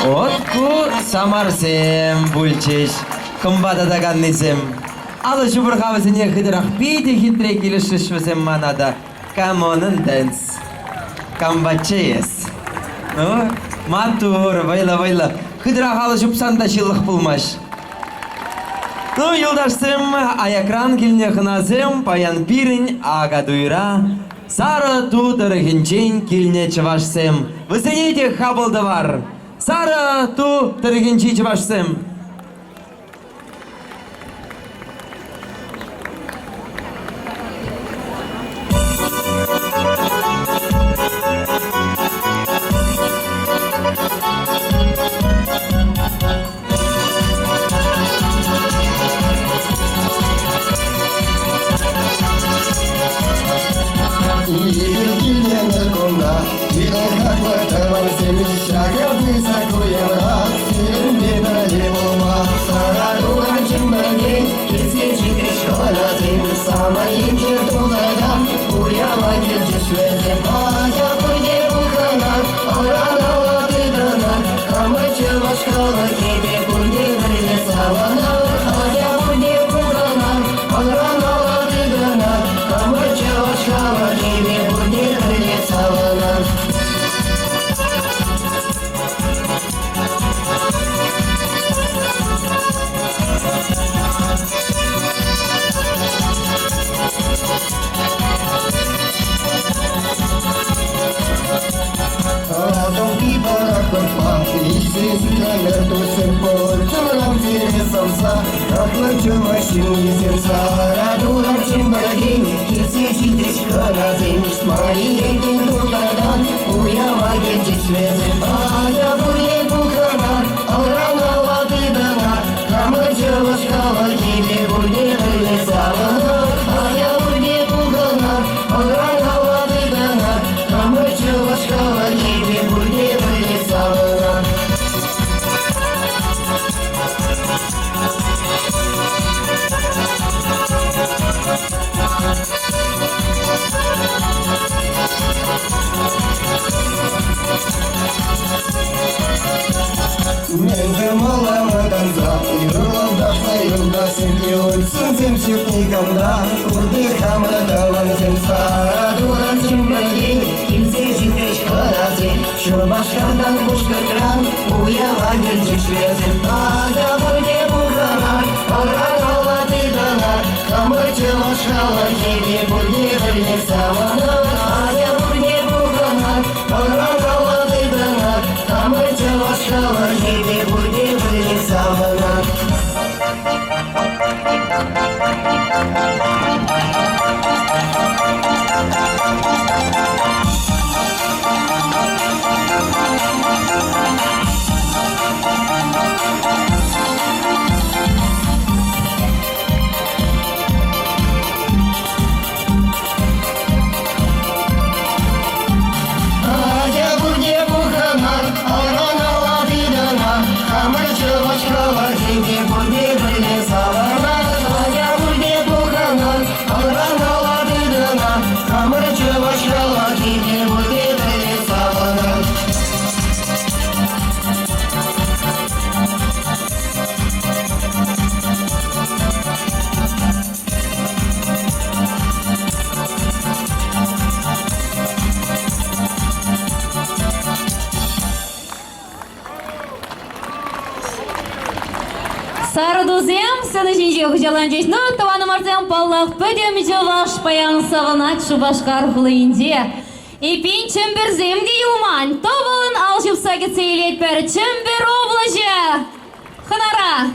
Отку самарсем бульчеш, кымбата да ганнисем. Алы шубырхавысыне хыдырах пейте хитре келішішвісем манада. Камонын дэнс. Камбачеес. Ну, матур, вайла. Хыдырах алы шупсанда шылық пулмаш. Ну, юлдашсем, аякран келіне хыназем, паян пирін ага дуйра. Сары тутыр хинчен келіне чывашсем. Высынете хабылды бар. Сары тутыр хинчен чывашсем. Сардузем, сенежинжи хужаланжиш, ну, тавану марзем паллах, пөдем жаваш паян саванат шубашкар хулынде. И пин чембер земди юмань, тобылын алшып сагет сейлет пер чембер облажа. Ханара.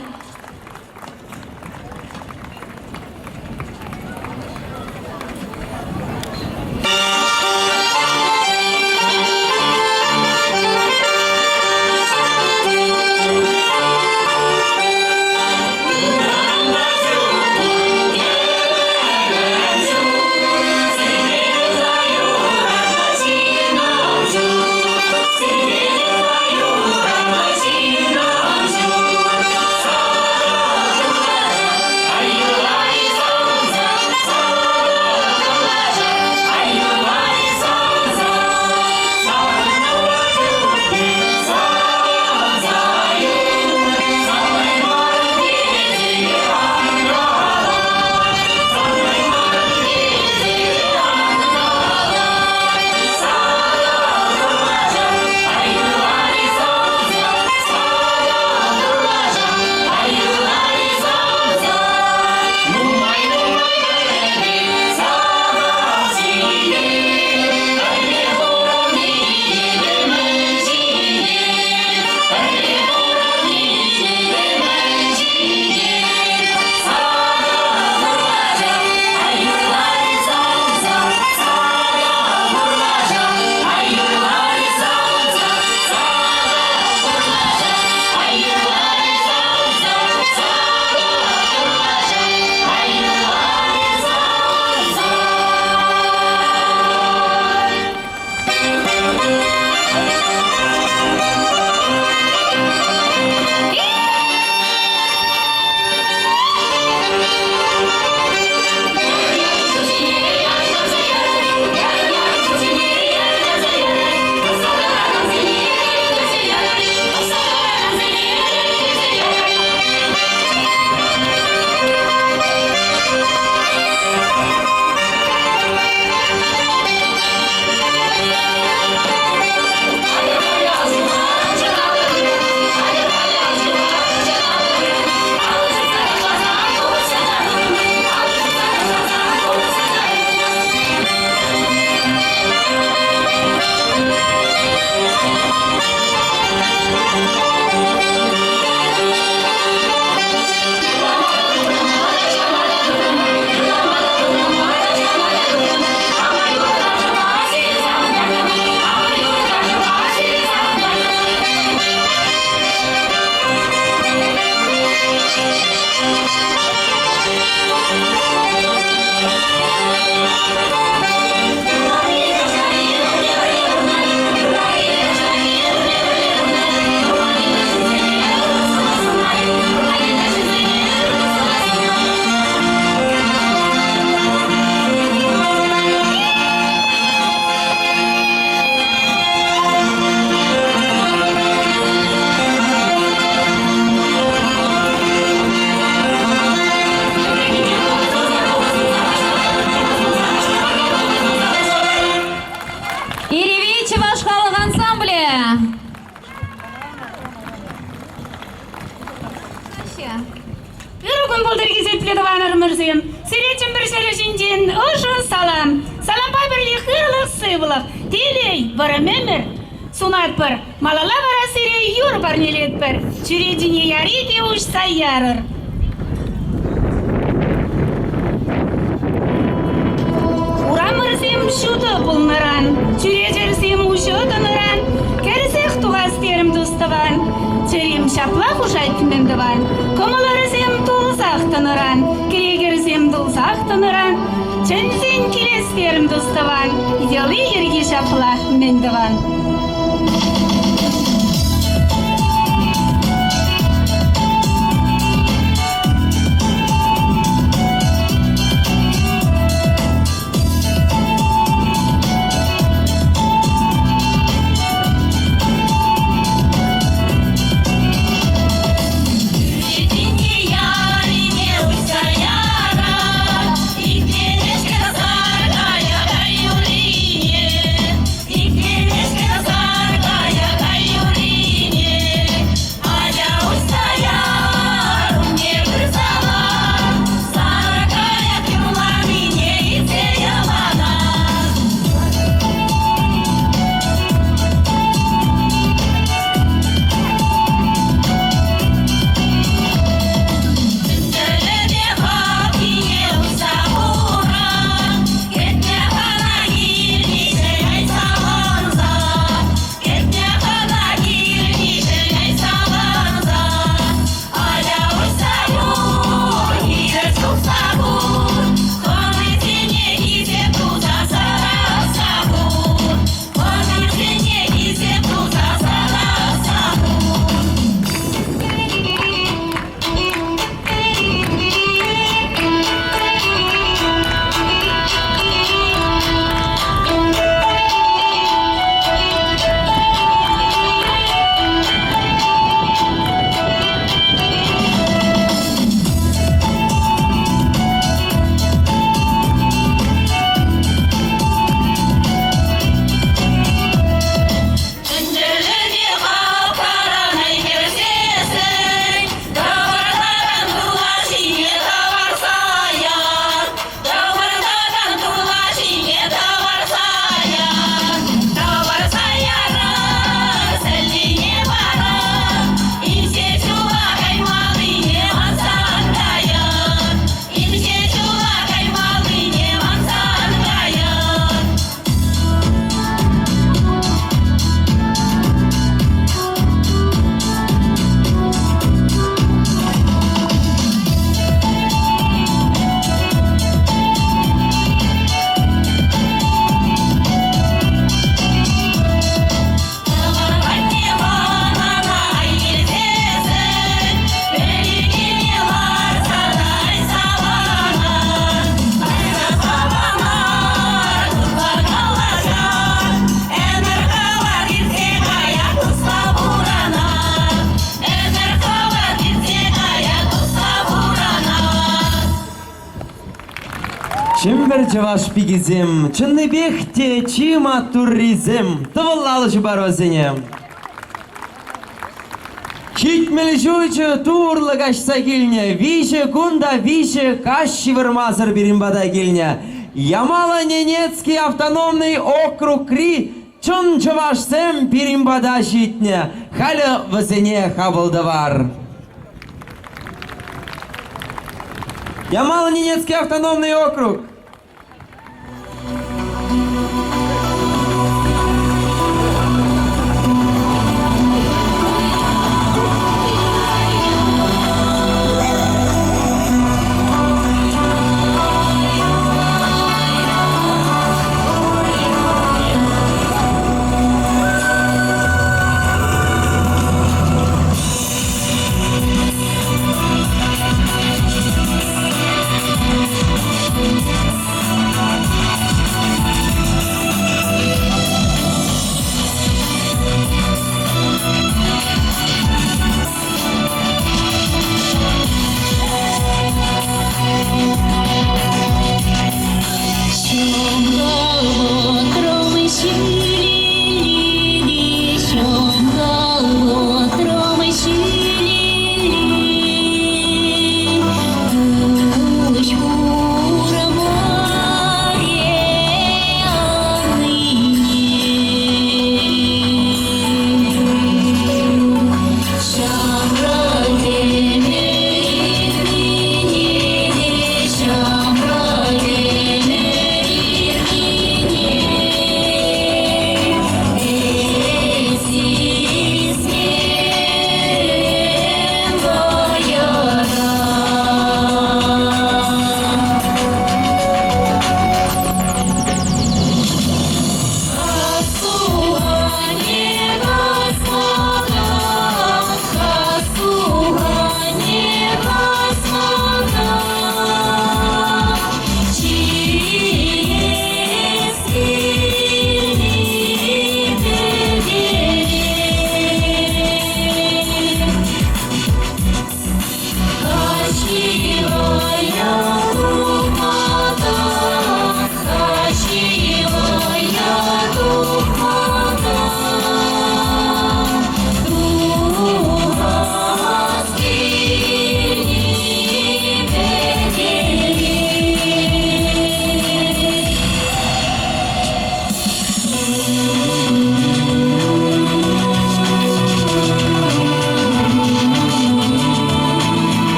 Yeah. дедаванарымырзым, сиречим бір шәрежінден ұжын салам. Салампа бірлі қырлық сывылық, телей бұрым өмір. Сунат бір, малала бара сире юр бар нелет бір, чүредіне ярите ұшса ярыр. Урамырзым шуды бұлныран, чүредерзым ұшыдыныран, кәрісек туғастерім дұстыван, чәрем шаплақ ұшайтымендіван, комыларызым тұлзақтыныран, керегерзым тұлзақтыныран, чәнзен келестерім дұстыван, идеалы ерге шаплақ мендіван. Чимбер чаваш пигизем, чынны бехте чима турризем, тывыллалы жубар өзенем. Читмели жуйчы турлы кашса келне, више кунда више кащи вырмазыр биримбада келне. Ямало-Ненецкий автономный округ Кри, чын чавашсем биримбада житне, халі візене хабылдывар. Ямало-Ненецкий автономный округ.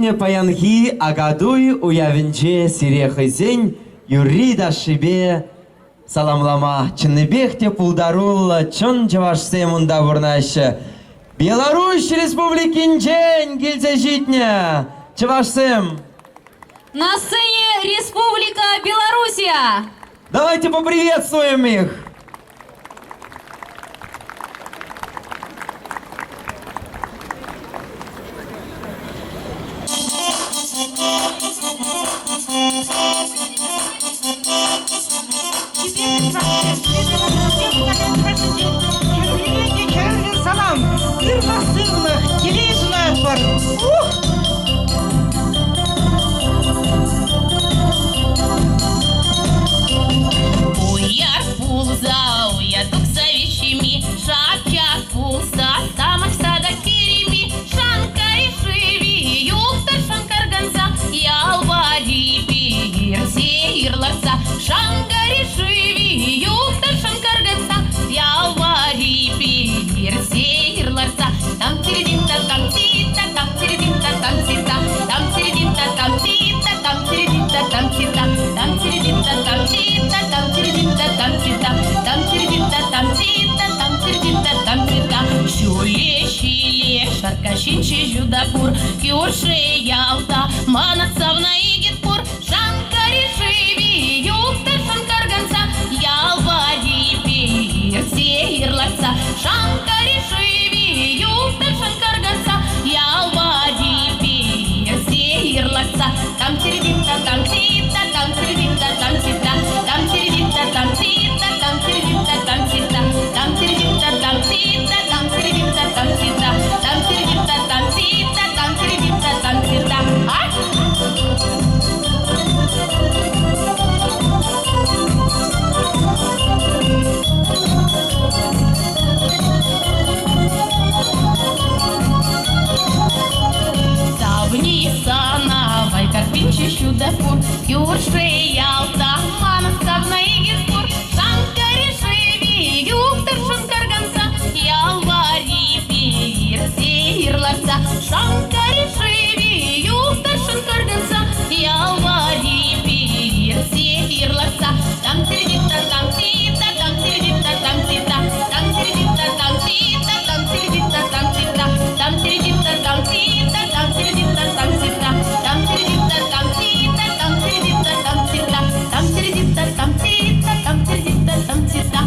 сирне паянхи, агадуй уявенче сирехы зень, юрида шибе саламлама. Чынныбехте пулдарулла, чын жавашсе мунда бурнашы. Беларусь республикинчен килсе житне. Чавашсем. На сцене Республика Белоруссия. Давайте поприветствуем их. Салам, ирмасынных, тележная пар. Уяр пулза, уядук завещими, шапчак пулса, самых сада кирими, шанкари шиви, юктар шанкарганса, ялвари пир, сеирларса, шанкари шиви, юктар шанкарганса, ялвари пир, сеирларса, там тиридинта, там тита, там тиридинта, там тита, там тиридинта, там тита, там тиридинта, там тита, там тиридинта, там тита, там тиридинта, там тита, там тиридинта, там тита, там тиридинта, там тита. Щуле, шаркашинче жудапур, кюрше ялта, манацавна игитпур, шанкари шиви, юктар шанкарганса, ялвари пир, сеирларса, шанкари шиви, юктар шанкарганса, ялвари пир, сеирларса, там тиридинта, там тита, там тиридинта, там тита, там тиридинта, там тита, там тиридинта, там тита, там тиридинта, там тита, там тиридинта, там тита, там тиридинта, там тита, там тиридинта, там тита. Савни сана, вайкарпинчи щудапур, юрше ялта, манасавна игитпур, шанкари шиви, юктар шанкарганса, ялвари пир, сеирларса, шанкари шиви, юктар шанкарганса, ялвари пир, сеирларса, там тиридинта, там тита, там тиридинта, там тита, там тиридинта, там тита, там тиридинта, там тита, там тиридинта, там тита, там тиридинта, там тита, там тиридинта, там тита, там тиридинта, там тита, там тиридинта, там тита, там тиридинта, там тита.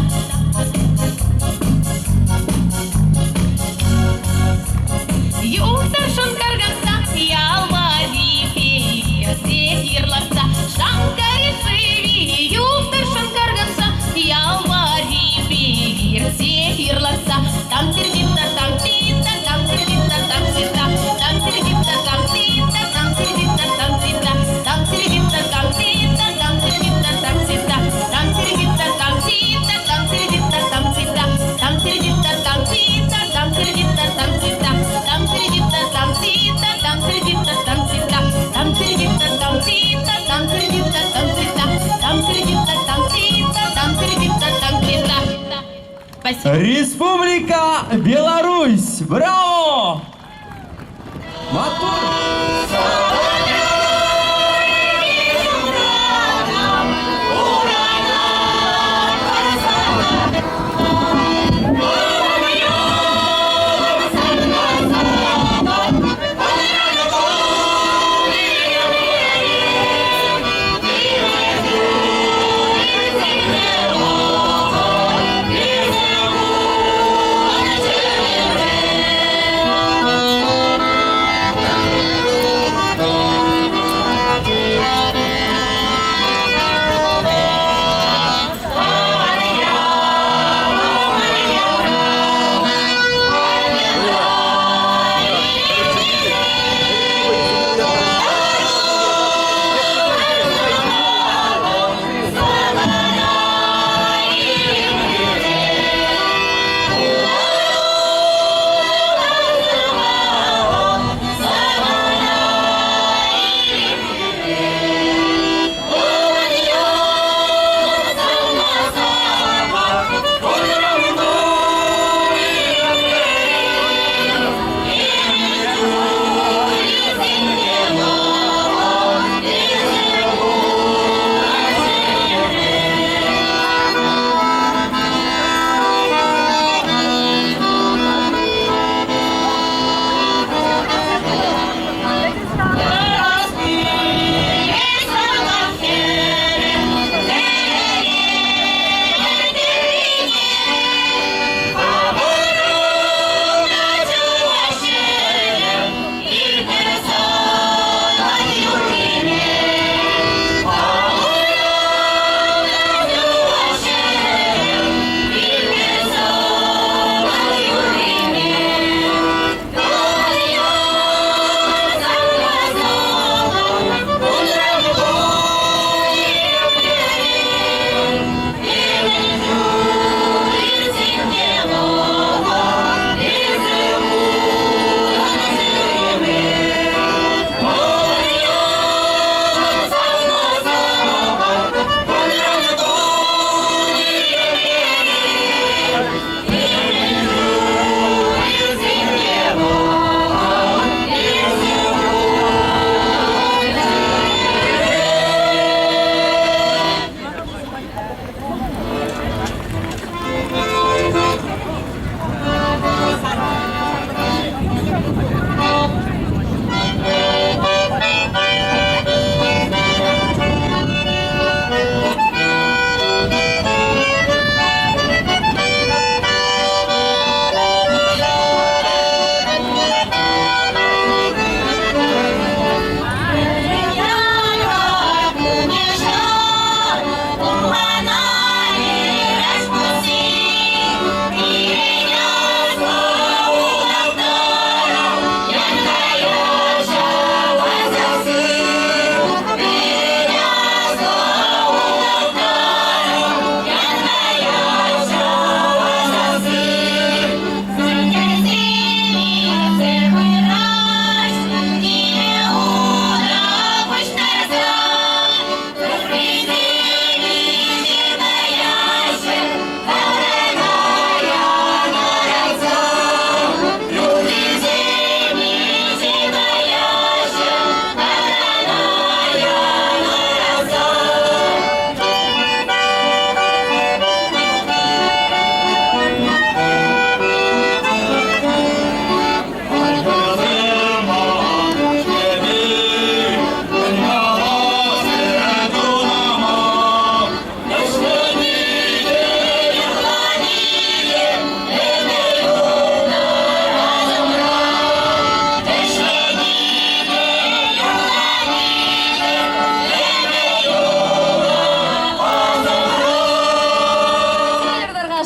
Юктар шанкарганса, ялвари пир, сеирларса, шанкари шиви, юктар шанкарганса, ялвари пир, сеирларса, там тиридинта, там тита, там тиридинта, там тита, там тиридинта, там тита, там тиридинта, там тита, там тиридинта, там тита, там тиридинта, там тита, там тиридинта, там тита, там тиридинта, там тита, там тиридинта, там тита, там тиридинта, там тита, там тиридинта, там тита, там тиридинта, там тита, там тиридинта, там тита, там тиридинта, там тита, там тиридинта, там тита, там тиридинта, там тита. Спасибо. Республика Беларусь! Браво! Мотор!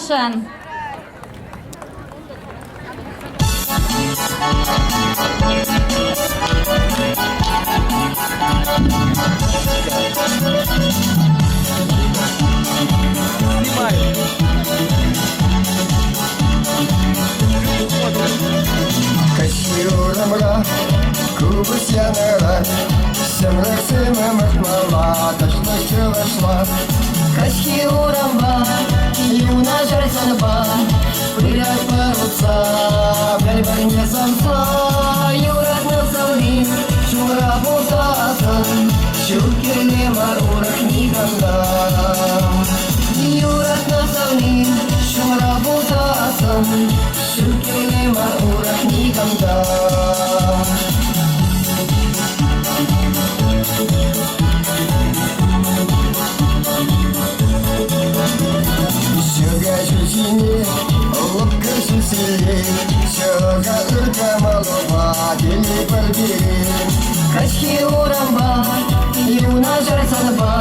Ашан. Кащурамра, кубус янара, семрасыма махмала, точно вошла. Кащурамба, юна жарсанба, пырят паруца, бяль не самса, юрат на саулин, шура бутасан, шукерне марурах никогда. Юрат на саулин, шура бутасан, шукерне марурах никогда. Сине, улыбка сильней, щека только малова, дели побери. Кащурамба, юна жарсанба,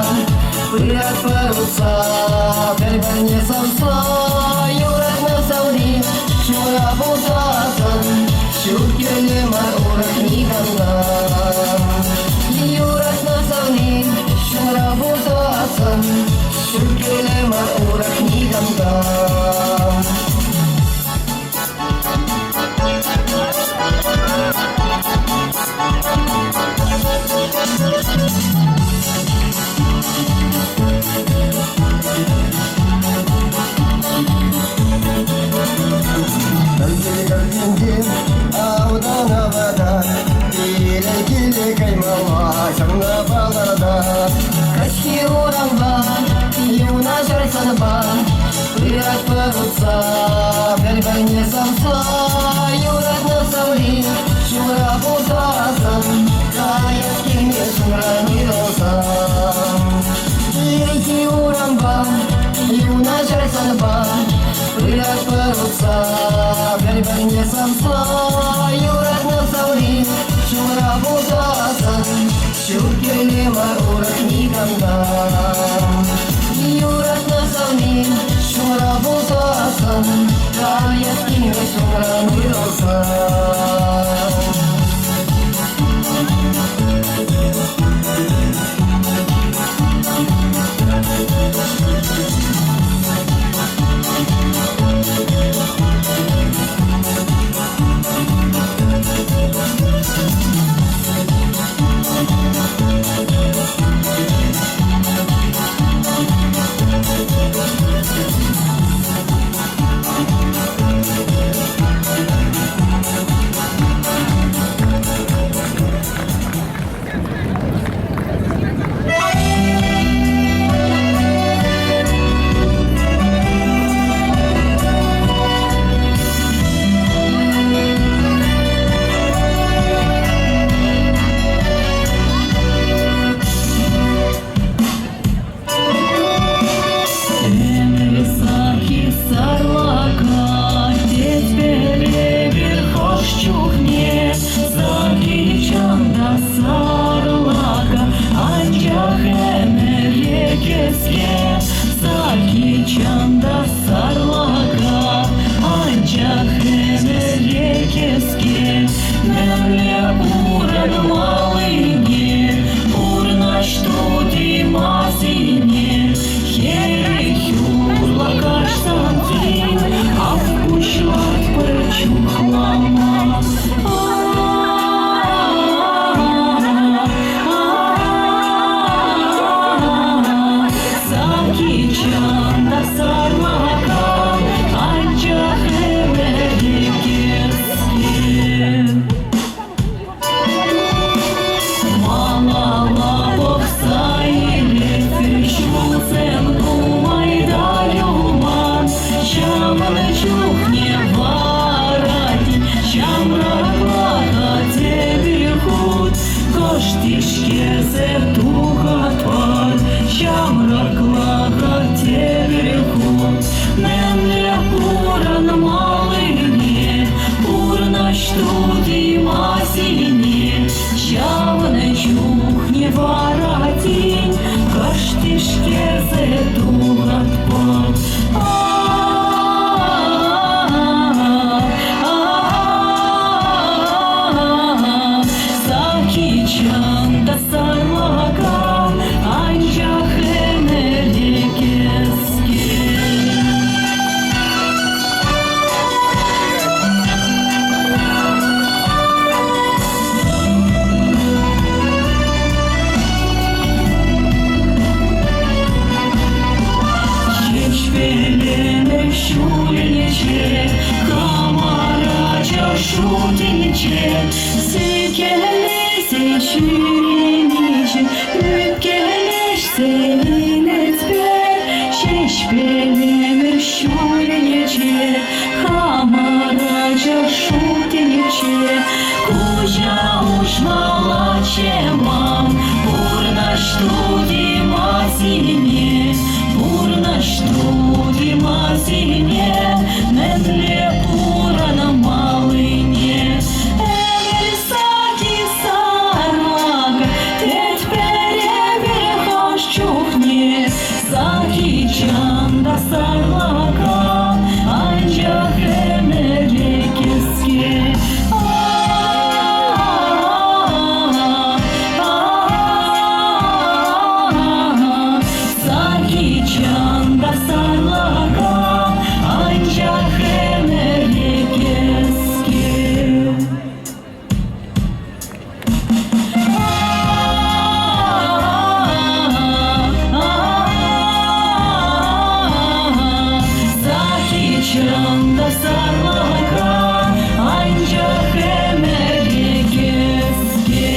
пырят паруца, бяль не самса, юрат на саулин, шура бутасан, шукерне марурах никогда. Юрат на саулин, шура бутасан, шукерне марурах никогда. Кальгили кальгинген, аудана вода, кили каймала, шамна балада. Кащурамба, юна жарсанба, пырят паруца, бяль не самса, юрат на саулин, шура бутасан, каят кеме шумра нирасан. Кащурамба, юна жарсанба, пырят паруца, бяль не самса, юрат на саулин, шура бутасан, шукерне марурах никогда. Юрат на саулин, шура бутасан, каят кеме шумра нирасан. Чанда Şeşpelenir şulenece Kamaraca şudenece Silkelese şürenice Ülkeleş sevinetber Şeşpelenir şulenece Kamaraca şudenece Kuja uçmala çemam Burna штуди мазине Бурна штуди мазине Менле урана малине Саки сармага Тет перевер хош чухне Саки чанда сарлага Анча хемере кеске Чанда сарлага анча хемере кеске Саки чанда сарлага анча хемере кеске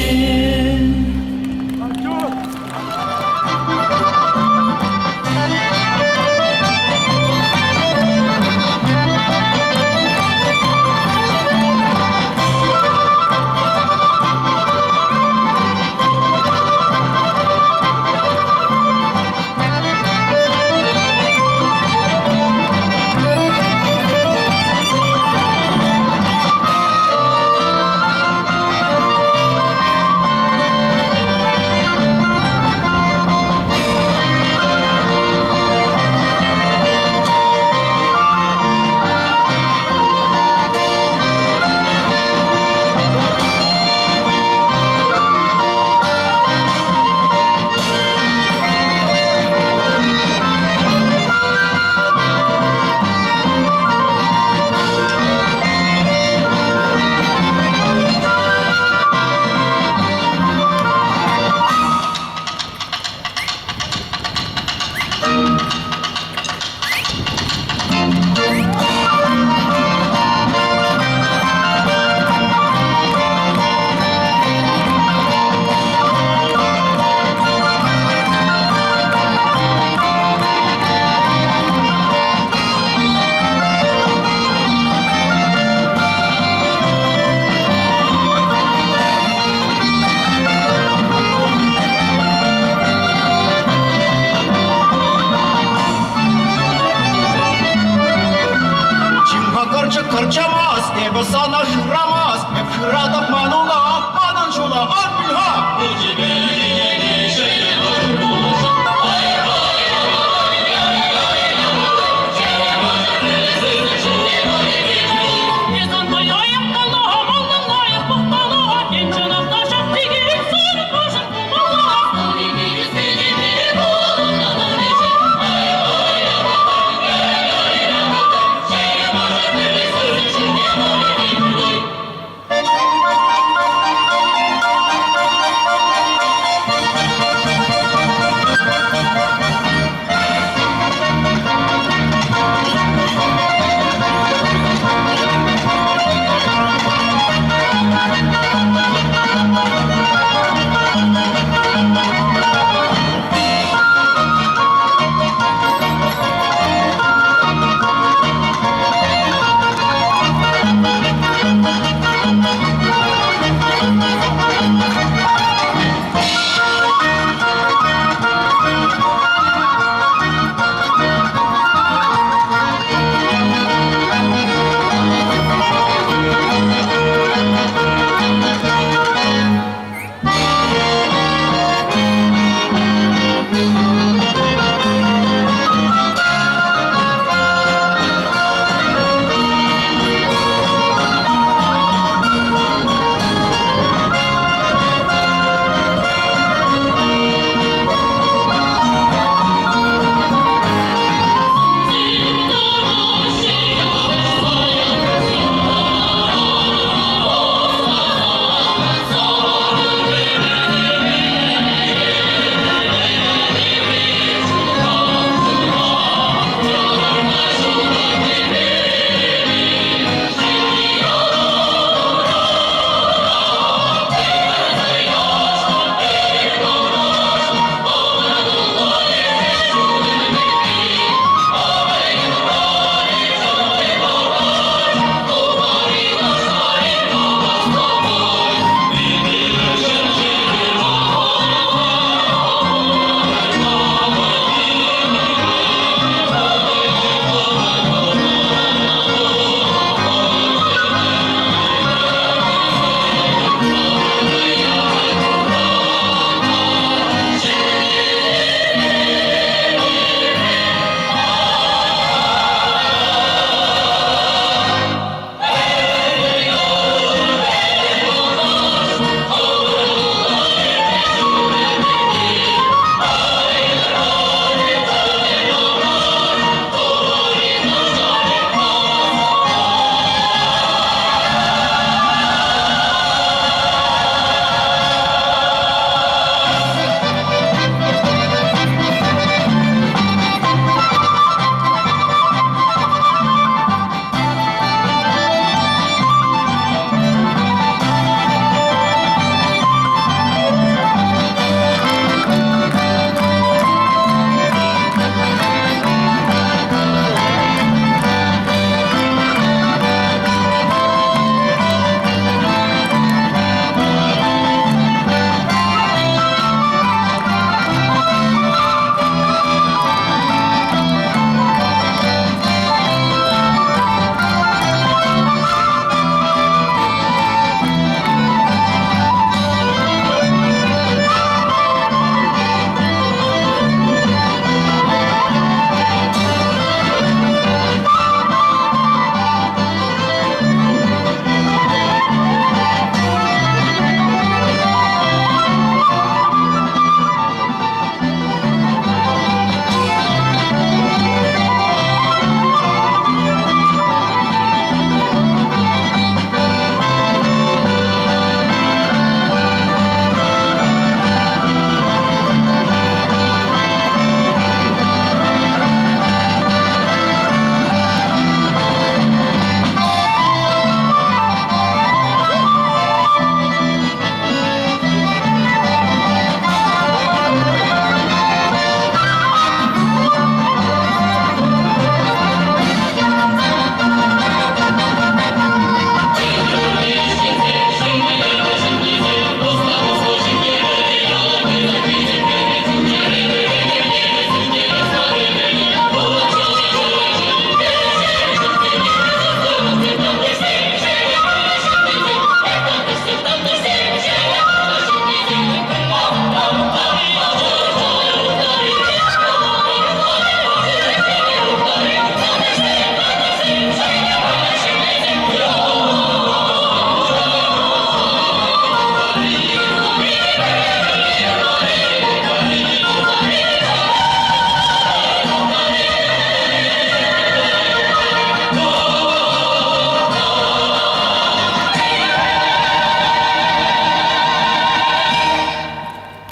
Kırçamaz, ebe sana jıramaz Hep jırada manula, akmadın şula Al bilha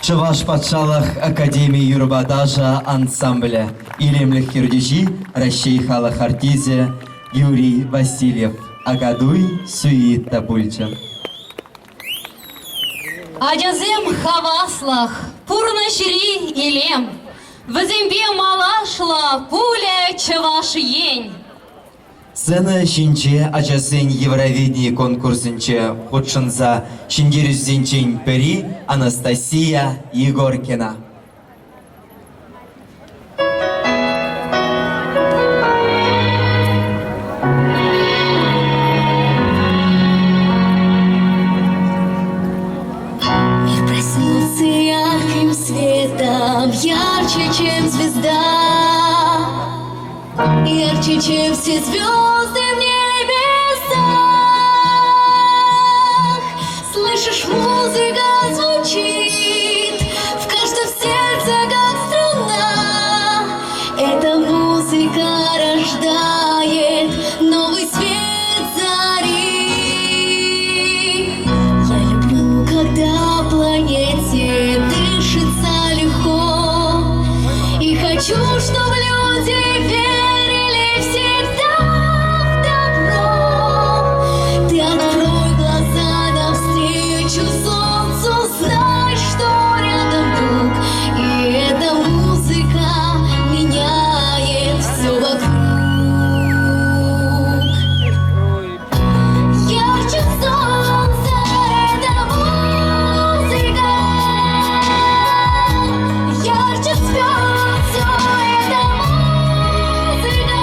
Чуваш патшалық Академии Юрбадажа ансамбля. Илемлих Кирдижи, Ращей Халах Артизе, Юрий Васильев. Агадуй Суита Бульча. Аджазем хаваслах, пурна шири илем. Вазембе малашла, пуля чаваш ень. Сцена шинче ачасен Евровидение конкурсынче худшынса шиндерюзденчен пери Анастасия Егоркина. Мир проснется ярким светом, ярче, чем звезда, ярче, чем все звезды в небесах. Слышишь, музыка звучит в каждом сердце, как струна. Эта музыка рождает новый свет зари. Я люблю, когда планете дышится легко, и хочу, чтобы люди верили всегда в добро. Ты открой глаза навстречу солнцу, знай, что рядом друг, и эта музыка меняет все вокруг. Ярче солнца эта музыка, ярче звезд все это музыка,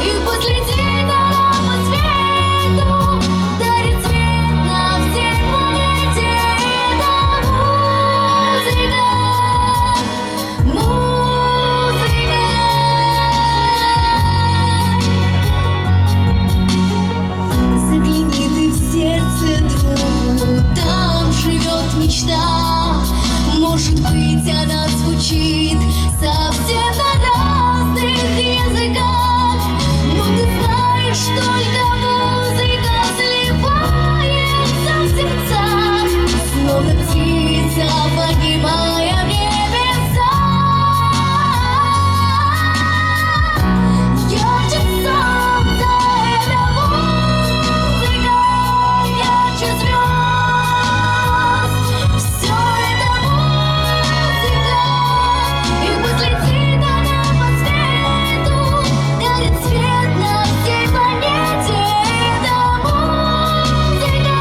и пусть летит она по свету, дарит свет на всей планете. Это музыка, Загляни ты в сердце другу, там живет мечта. Может быть, она звучит совсем на разных языках, но ты знаешь, только музыка сливается в сердцах, словно птица, поднимая в небеса. Ярче солнца эта музыка, ярче звезд. Все это музыка, и пусть летит она по свету, дарит свет на всей планете. Это музыка,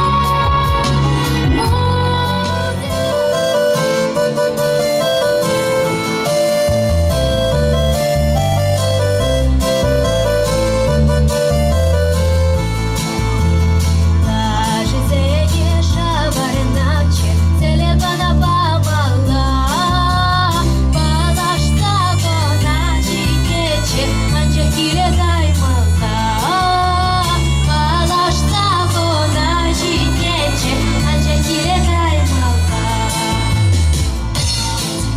Даже зеленеша варначе, целебана бабала, балашта коначи кече, анчакиле гаймала, балашта коначи кече, анчакиле гаймала.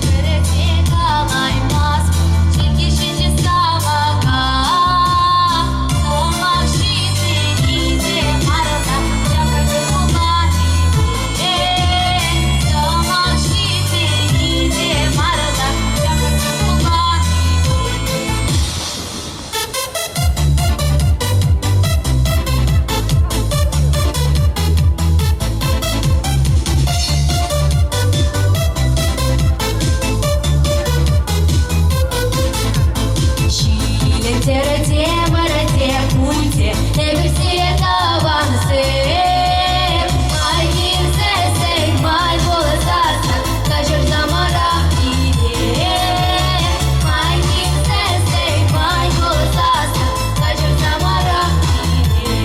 Перетекалай мас, чики шичи савага, домашите ниде марата, чакайте кулани, домашите ниде марата, чакайте кулани. Чили, терете, марате, культе, эберсие тавансе. Майки сесей, май волосарса, кажер замара иде. Майки сесей, май волосарса, кажер замара иде.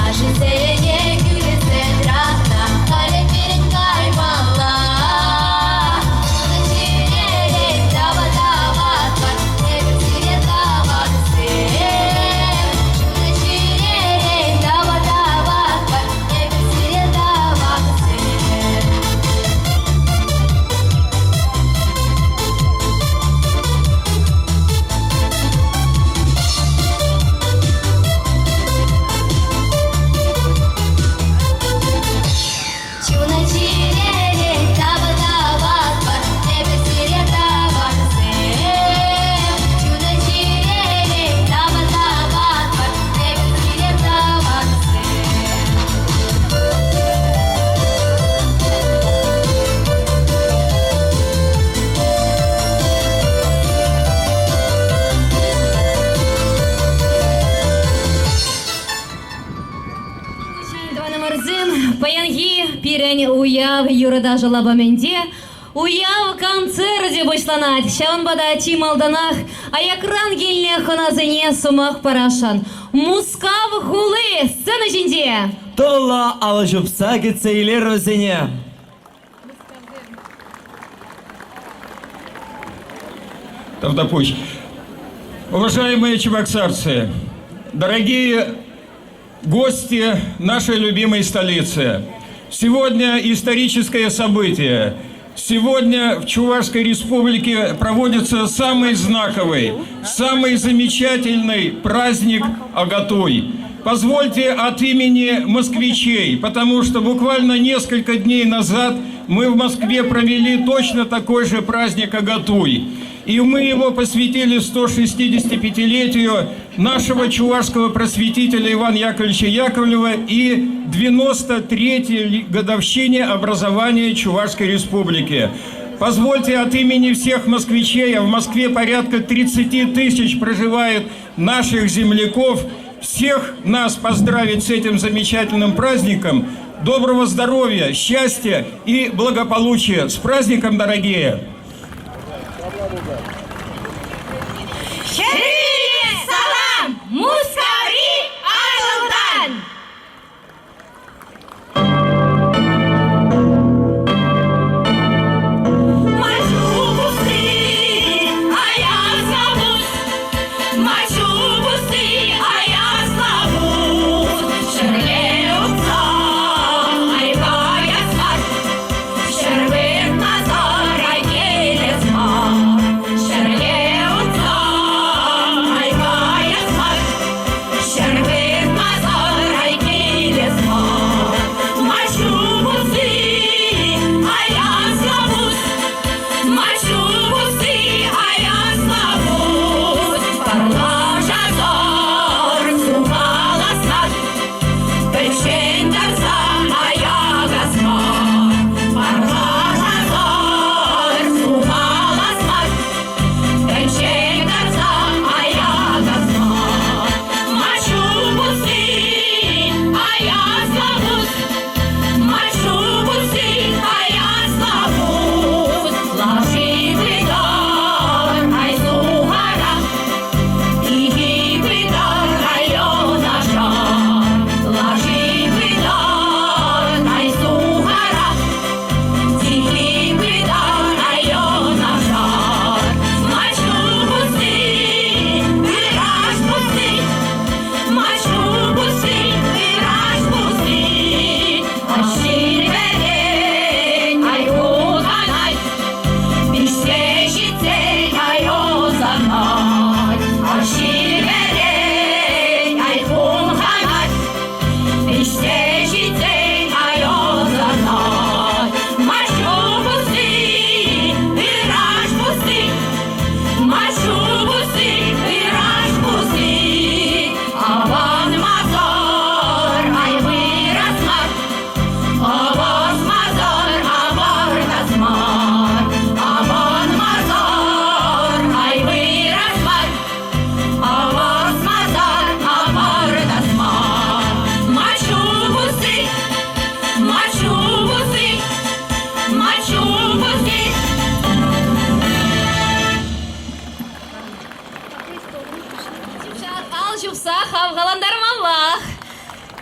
Даже зеленее гюлет пирень уяв юрыда жылабаменде, уяв концерте башланат, шаунбада чималданах, аякран гильне ханазыне сумах парашан. Мускав хулы, сцена жинде. Толла алы жупса кетсейлер өзіне. Тогда пусть. Уважаемые чебоксарцы, дорогие гости нашей любимой столицы, сегодня историческое событие. Сегодня в Чувашской Республике проводится самый знаковый, самый замечательный праздник Агатуй. Позвольте от имени москвичей, потому что буквально несколько дней назад мы в Москве провели точно такой же праздник Агатуй. И мы его посвятили 165-летию нашего чувашского просветителя Ивана Яковлевича Яковлева и 93-й годовщине образования Чувашской Республики. Позвольте от имени всех москвичей, а в Москве порядка 30 тысяч проживает наших земляков, всех нас поздравить с этим замечательным праздником. Доброго здоровья, счастья и благополучия. С праздником, дорогие! Шерили салам, мускари айлдан.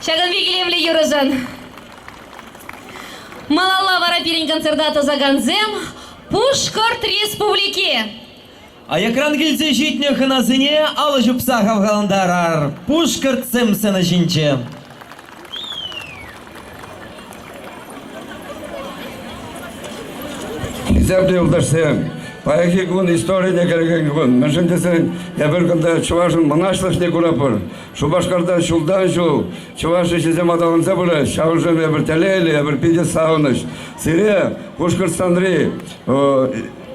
Шаган бегелемле юрыжан. Малалла вара пирень концерта заганзем Пушкарт Республики. Аякран келсе житне хыназыне алы жупса хавгаландарар. Пушкарт сэмсена жинче. Изябды юлдашсем, паяхи гун история не керек гун. Мәшін десен, я бір күнде Чувашын мұнашлық не көрапыр. Шубашқарда шулдан жул, Чувашын шезем адалынса бұлы, шауылжым я бір тәлейлі, я бір пиде сауыныш. Сире, Пушкарстандри,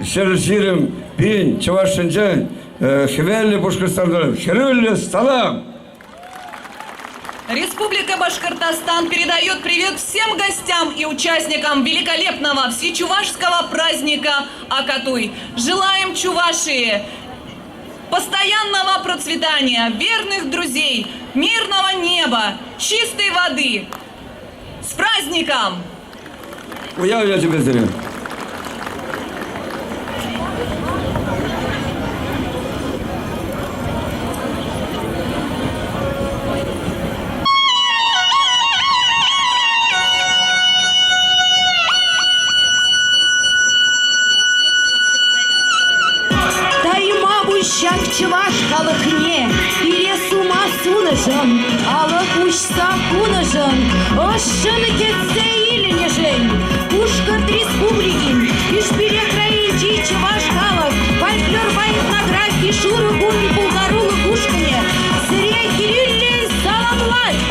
шерширим, пин, Чувашын жен, хвелли Пушкарстандри, хрюлли, салам! Республика Башкортостан передает привет всем гостям и участникам великолепного всечувашского праздника Акатуй. Желаем Чувашии постоянного процветания, верных друзей, мирного неба, чистой воды. С праздником! Я тебе зря. Та й, мабуть, щак чуваш халахне, і лесу масу ножом, а лакушса куножом, ошен кетсе или не жень, пушка республики, и шпиле краинчи чуваш халах, фольклор бает наградки, шуру гуни булгару лакушкане, сырья кирилле саламлать.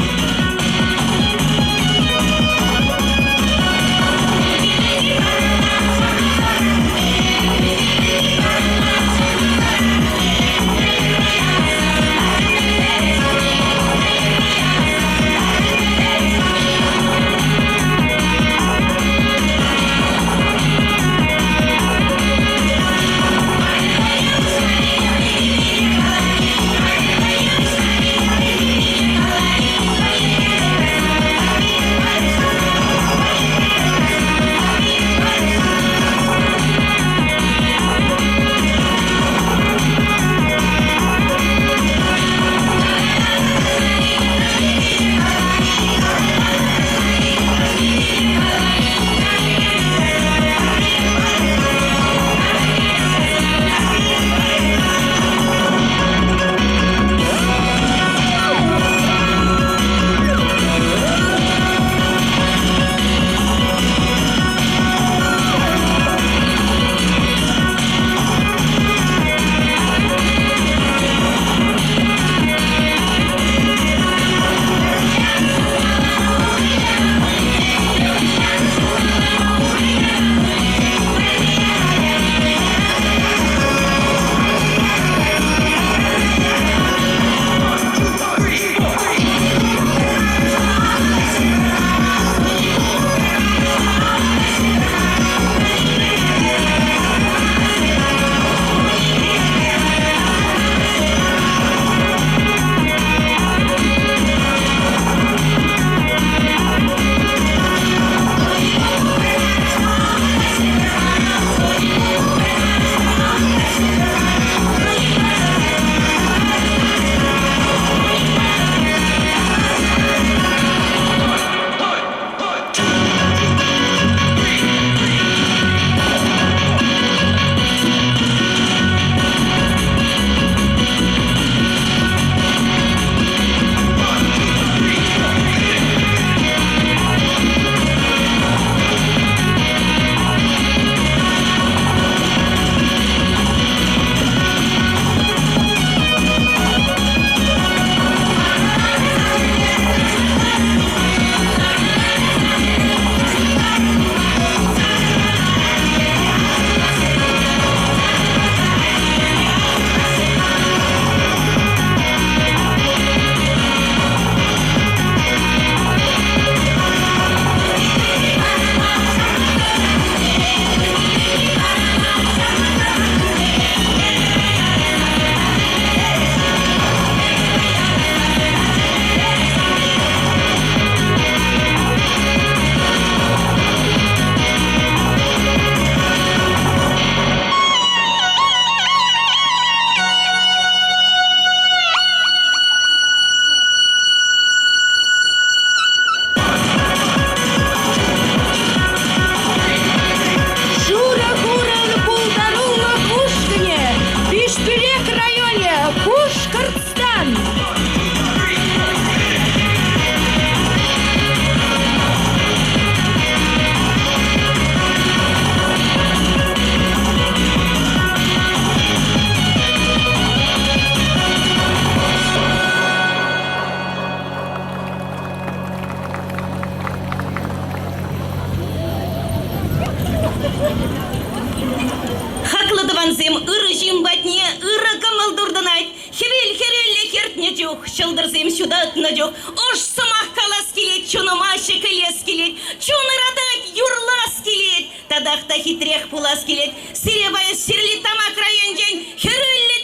Хаклыдыванзем ыры жимбатне, ыры кымылдурдынайт, хевел херелле хертнетюх, шылдырзем сюдат надюх, ош самах калас келет, чунымашы келес келет, чунырадать юрлас келет, тадахта хитрех пулас келет, сиребая сирлит тамак район день, херелле